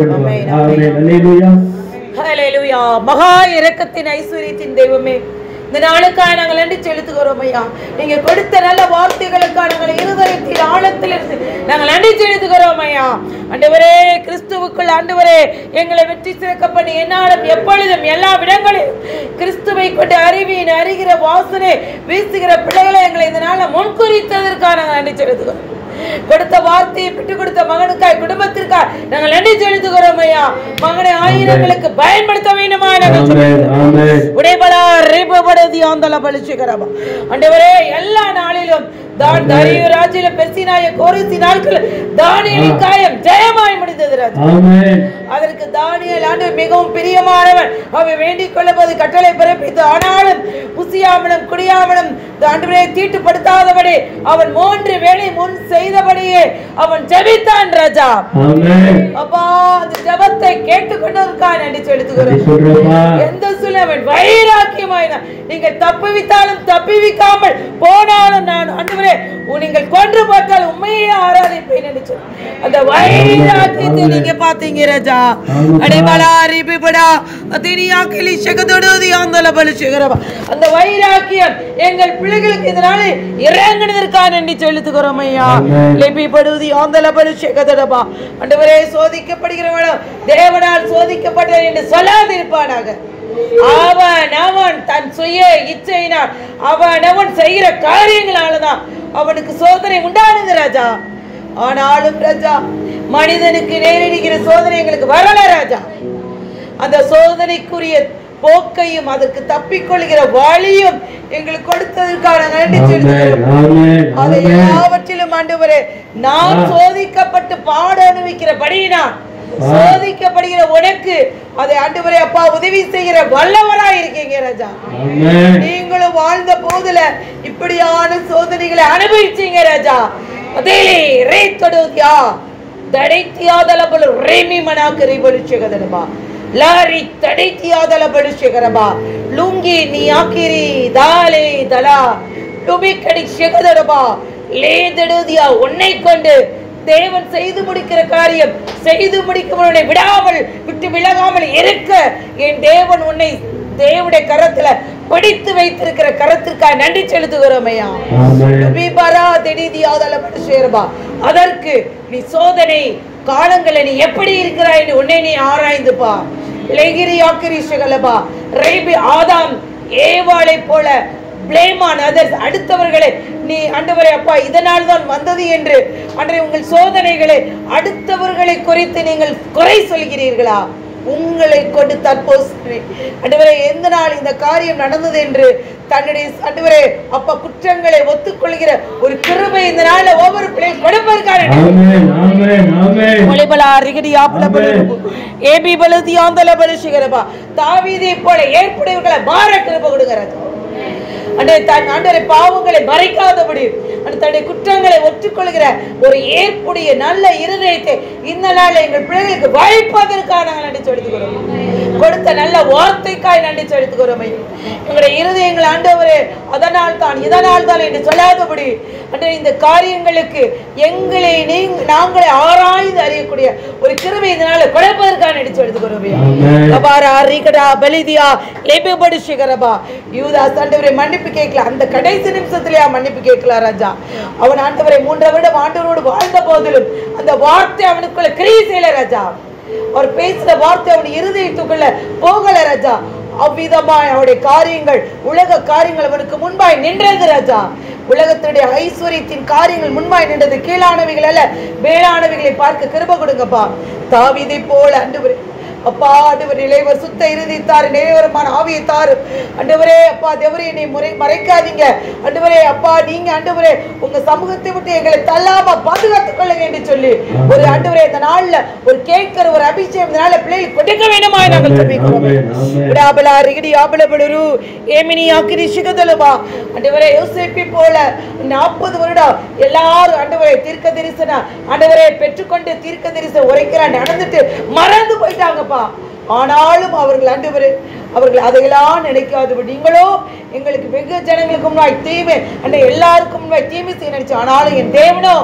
ஆமென். ஹல்லேலூயா. மகா இரக்கத்தின் ஐஸ்வரியத்தின் தெய்வமே, இந்த நாளுக்காக நாங்கள் நன்றி செலுத்துகிறோம் ஐயா. நீங்க கொடுத்த நல்ல வார்த்தைகளுக்காக நாங்கள் இருதயத்தின் ஆழத்திலிருந்து நாங்கள் நன்றி செலுத்துகிறோம் ஐயா. ஆண்டவரே, கிறிஸ்துவுக்குள் ஆண்டவரே எங்களை வெற்றி சிறக்க பண்ணி என்னாலும் எப்பொழுதும் எல்லா இடங்களிலும் கிறிஸ்துவை கொண்டு அறிவியின் அறிகிற வாசனை வீசுகிற பிள்ளைகளை எங்களை இந்த நாளில் முன்குறித்ததற்காக நாங்கள் நன்றி செலுத்துகிறோம். கொடுத்த வார்த்தையை விட்டு கொடுத்த மகனுக்காய் குடும்பத்திற்காய் நாங்கள் நன்றி செலுத்துகிறோம் ஐயா. மகனை ஆயிரங்களுக்கு பயன்படுத்த வேண்டுமா உடைபடா ரேபபடதி ஆந்தல பலிச்சுகிறவா. ஆண்டவரே, எல்லா நாளிலும் தான் தாரியு ராஜ்யல பெசினாய கோரிசி நாட்கள் தானியேலின் காயம் ஜெயமாய் முடிந்தது ராஜா. அதற்கு தானியேல் ஆண்டவர் மிகவும் பிரியமானவன். அவன் வேண்டிக் கொள்ளப்போது கட்டளை பிறப்பித்து ஆனாலும் புசியாமலும் குடியாமலும் ஆண்டவரை தீட்டுப்படுத்தாதபடி அவன் 3 வேளை முன் செய்தபடியே அவன் ஜெபித்தான் ராஜா. அப்பா, அந்த ஜெபத்தை கேட்டுக்கொண்டதற்காக நன்றி செலுத்துகிறோம். எந்த சூழ்நிலை வைராக்கியமாய் நீங்க தப்புவித்தாலும் தப்புவிக்காமல் போனாலும் நான் ஆண்டவரே நீங்கள் கொன்று போட்டால் உண்மையே ஆராதிப்பேன் என்று அந்த வைராக்கியத்தை நீங்க பாத்தீங்க ராஜா. அடைபலாரி பிபடா அதினியா கிளி சகதோடி ஆந்தல பலிச்சுகிறவா. அந்த வைராக்கியம் எங்கள் பிள்ளைகளுக்கு இதனால இறங்குனதற்காக நன்றி செலுத்துகிறோம் ஐயா. லேபி படுதி ஆந்தல பலிச்சுகதடபா. ஆண்டவரே, சோதிக்கப்படுகிறவன் தேவனால் சோதிக்கப்பட்டவன் என்று சொல்லாதிருப்பானாக. அவன் தன் சுய இச்சையினால் அவன் செய்கிற காரியங்களாலதான் அவனுக்கு சோதனை உண்டானது ராஜா. ஆனாலும் ராஜா, மனிதனுக்கு நேரிடுகிற சோதனை எங்களுக்கு வரல ராஜா. அந்த சோதனைக்குரிய போக்கையும் அதற்கு தப்பிக்கொள்கிற வழியும் எங்களுக்கு கொடுத்ததற்கான நன்றி செலுத்துகிறோம். அதை எல்லாவற்றிலும் ஆண்டவரே, நான் சோதிக்கப்பட்டு பாட அனுபவிக்கிறபடினா சோதிக்கப்படுகிற உனக்கு அதை ஆண்டவரே அப்பா உதவி செய்கிற வல்லவராய் இருக்கீங்க ராஜா. நீங்களும் வாழ்ந்த போதுல இப்படியான சோதனைகளை அனுபவிச்சீங்க ராஜா. அதே ரேத்தொடுதியா தடைத்தியாதலபல ரேமி மனாக்கரை பலிச்சுகதனபா லாரி தடைத்தியாதல பலிச்சுகரபா லுங்கி நீ ஆக்கிரி தாலே தலா லுபிக்கடி செகதனபா லேதடுதியா உன்னை கொண்டு தேவன் செய்து முடிக்கிற காரியம் செய்து முடிக்கிறவனை விடாமல் விட்டு விலகாமல் இருக்க என் தேவன் உன்னை தேவனுடைய கரத்துல பிடித்து வைத்திருக்கிற கரத்திற்காக நன்றி செலுத்துகிறோம் ஐயா. அதற்கு நீ சோதனை காலங்களை நீ எப்படி இருக்கிறாய் என்று உன்னை நீ ஆராய்ந்துப்பா. ஆதாம் ஏவாளை போல blame on others, அடுத்தவர்களை நீ ஆண்டவரே அப்பா இதனால் தான் வந்தது என்று ஆண்டவரே உங்கள் சோதனைகளை அடுத்தவர்களை குறித்து நீங்கள் குறை சொல்கிறீர்களா? உங்களை கொண்டு தற்போது ஆண்டவரே எந்த நாள் இந்த காரியம் நடந்தது என்று தன்னுடைய ஆண்டவரே அப்பா குற்றங்களை ஒத்துக்கொள்கிற ஒரு கிருபை இந்த நாள்ல ஒவ்வொரு பிள்ளையும் கொடுப்பதற்காக ஆமென் ஆமென் ஆமென் ஒளிபலா ரிகடி ஆபலபல ஏபி பலதி ஆந்தல பலிஷிகரபா தாவீதை போல ஏற்புடையவர்களை மாற கிருபை கொடுக்கிறார். ஆண்டவரே பாவங்களை மறைக்காதபடி தன்னுடைய குற்றங்களை ஒற்றுக்கொள்கிற ஒரு ஏற்புடைய நல்ல இருதயத்தை இந்த நாள் எங்கள் பிள்ளைகளுக்கு வாய்ப்பதற்காக நாங்கள் நன்றி செலுத்துகிறோம். கொடுத்த நல்ல வார்த்தைக்காய் நன்றி செலுத்துகிறோம். எங்களுடைய இருதயங்கள் ஆண்டவரே அதனால் தான் இதனால் தான் என்று சொல்லாதபடி இந்த காரியங்களுக்கு எங்களை நாங்களே ஆராய்ந்து அறியக்கூடிய ஒரு கிருபை இதனால குழப்பதற்காக நன்றி செலுத்துகிறோம். யூதாஸ் ஆண்டவரே மன்னிப்பு கேட்கல, அந்த கடைசி நிமிஷத்திலேயே மன்னிப்பு கேட்கல ராஜா. அவன் ஆண்டவரை 3 வருடம் ஆண்டவரோடு வாழ்ந்த போதிலும் அந்த வார்த்தை அவனுக்குள்ள கிரியை செய்யல ராஜா. அவர் பேசுற வார்த்தை அவன் இருதயத்துக்குள்ள போகல ராஜா. அவ்விதமாய் அவருடைய காரியங்கள் உலக காரியங்கள் அவனுக்கு முன்பாய் நின்றது ராஜா. உலகத்துடைய ஐஸ்வர்யத்தின் காரியங்கள் முன்பாய் நின்றது. கீழானவைகள் அல்ல மேலானவைகளை பார்க்க கிருபை கொடுங்கப்பா. தாவீதை போல ஆண்டவரே அப்பா ஆண்டவரே இளைவர் சுத்த இருதயத்தார் நேரமான ஆவியை தாரு ஆண்டவரே. அப்பா தேவரே என்னை மறைக்காதீங்க ஆண்டவரே. அப்பா நீங்க ஆண்டவரே உங்க சமூகத்தை விட்டு எங்களை தள்ளாம பாதுகாத்துக் கொள்ளுங்க என்று சொல்லி ஒரு ஆண்டவரே இந்த நாள்ல ஒரு கேட்கிற ஒரு அபிஷேகம் இந்த நாள்ல பிள்ளைகள் கொடுக்க வேண்டுமா நாங்கள் ஜெபிக்கிறோம். விடாபலா ரிகடி ஆபலபலரு ஏமினி ஆக்கிரி சிகதலபா ஆண்டவரே யோசேப்பை போல 40 வருடம் எல்லாரும் ஆண்டவரே தீர்க்க தரிசனம் ஆண்டவரே பெற்றுக்கொண்டு தீர்க்க தரிசனம் உரைக்கிறான் நடந்துட்டு மறந்து போயிட்டாங்க. ஆனாலும் அவர்கள் ஆண்டவரே அவர்கள் அதையெல்லாம் நினைக்காதபடி நீங்களோ எங்களுக்கு வெகு ஜனங்களுக்கு முன்னாய் தீமை அன்னை எல்லாருக்கும் முன்னாய் தீமை செய்ய நினைச்சு, ஆனாலும் என் தேவனோ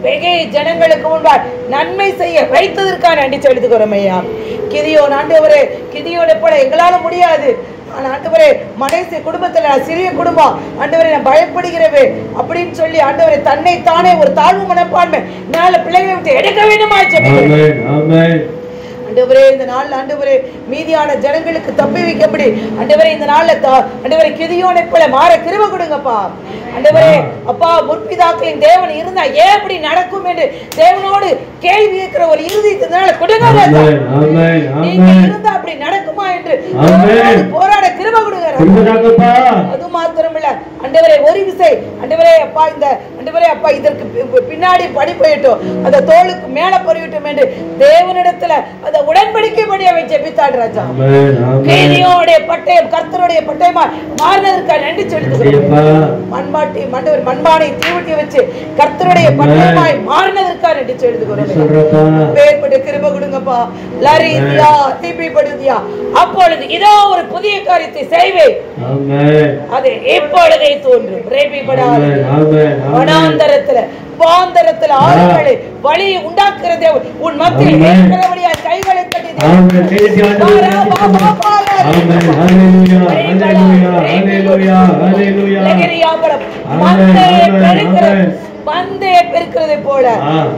வெகு ஜனங்களுக்கு முன்பாய் நன்மை செய்ய வைத்ததற்காக நன்றி செலுத்துகிறோம் ஐயா. கிதியோன் ஆண்டவரே, கிதியோனை போல எங்களால முடியாது, ஆண்டவரே மனேசு குடும்பத்துல சிறிய குடும்பம் ஆண்டவரே நான் பயப்படுகிறவே அப்படின்னு சொல்லி ஆண்டவரே தன்னை தானே ஒரு தாழ்வு மனப்பான்மை நாலு பிள்ளைகளை விட்டு எடுக்க வேண்டுமா ஆண்டவரே. இந்த நாள்ல ஆண்டவரே மீதியான ஜனங்களுக்கு தப்பி வைக்கப்படி ஆண்டவரே இந்த நாள்ல ஆண்டவரே கிதியோனை போல மாற கிருபை கொடுங்கப்பா ஆண்டவரே. அப்பா முற்பிதாக்களின் தேவன் இருந்தா ஏன் இப்படி நடக்கும் என்று தேவனோடு கேள்வி கேட்கிற ஒரு இருதயத்தினால கொடுங்க. நீங்க இருந்தா அப்படி நடக்குமா என்று போராட கிருபை கொடுங்க. அது மாத்திரமில்ல ஆண்டவரே ஒரு விசை ஆண்டவரே அப்பா இந்த ஆண்டவரே அப்பா இதற்கு பின்னாடி படி போயிட்டோம் அந்த தோளுக்கு மேல பொறிவிட்டோம் என்று தேவனிடத்துல அந்த உடன்படிக்கைப்படியாவை ஜெபித்தாள் ராஜா. கிதியோனுடைய பட்டயம் கர்த்தருடைய பட்டயமா மாறினதற்காக நன்றி செலுத்துகிறோம். மண்பாட்டி மண்டவர் மண்பானை தீவட்டி வச்சு கர்த்தருடைய பட்டயமாய் மாறினதற்காக நன்றி செலுத்துகிறோம். பேர்பட்ட கிருபை கொடுங்கப்பா. லரிதியா தீபிப்படுதியா அப்பொழுது இதோ ஒரு புதிய காரியத்தை செய்வேன், அது இப்பொழுதே தோன்றும். ரேபிபடாது வனாந்தரத்துல வாந்தரத்துல ஆறுகளை வழியை உண்டாக்குறதே உன் மத்தியில் இருக்கிறபடியால் கைகளை தட்டி பந்தே பெருக்கிறதை போல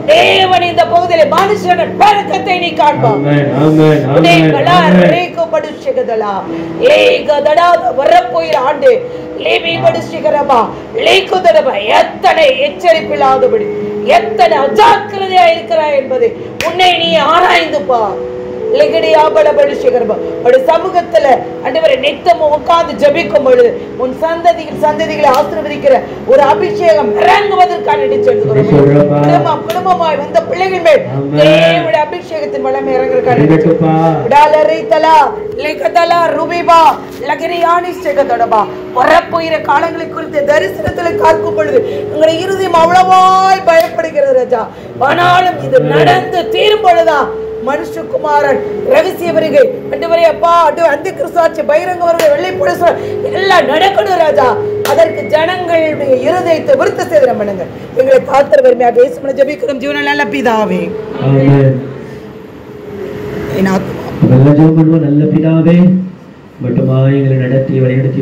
தேவன் இந்த பகுதியில மனுஷன பெருக்கத்தை நீ காண்பான். ஆண்டு எத்தனை எச்சரிப்பில்லாதபடி எத்தனை அஜாக்கிரதையா இருக்கிறாய் என்பதை உன்னை நீ ஆராய்ந்து பார். சமூகத்துல ஆண்டவரே நித்தமும் உட்கார்ந்து ஜெபிக்கும் பொழுது உன் சந்ததிகளை ஆசீர்வதிக்கிற ஒரு அபிஷேகம் இறங்குவதற்கான குடும்பமாய் வந்த பிள்ளைகள் மேல் தேவனுடைய அபிஷேகத்தின் வல்லமை இறங்குவதற்கான வரப்போகிற காலங்களை குறித்து தரிசனத்துல பார்க்கும் பொழுது உங்களுடைய இருதயம் அவ்வளவாய் பயப்படுகிறது ராஜா. ஆனாலும் இது நடந்து தீரும் பொழுதுதான் மனுஷகுமாரன் ரகசிய வருகை ஆண்டவரே அப்பா அந்த கிறிஸ்துவாட்சி பகிரங்க வருகை வெள்ளை புடை எல்லாம் நடக்கணும் ராஜா. அதற்கு ஜனங்களுடைய இருதயத்தை விருத்த சேதனம் பண்ணுங்க. எங்களை காத்தர் வறுமையாக இயேசுவின் ஜெபிக்கிறோம் ஜீவன நல்ல பிதாவே. நல்ல பிதாவே மட்டுமா எங்களை நடத்தி வழிநடத்தி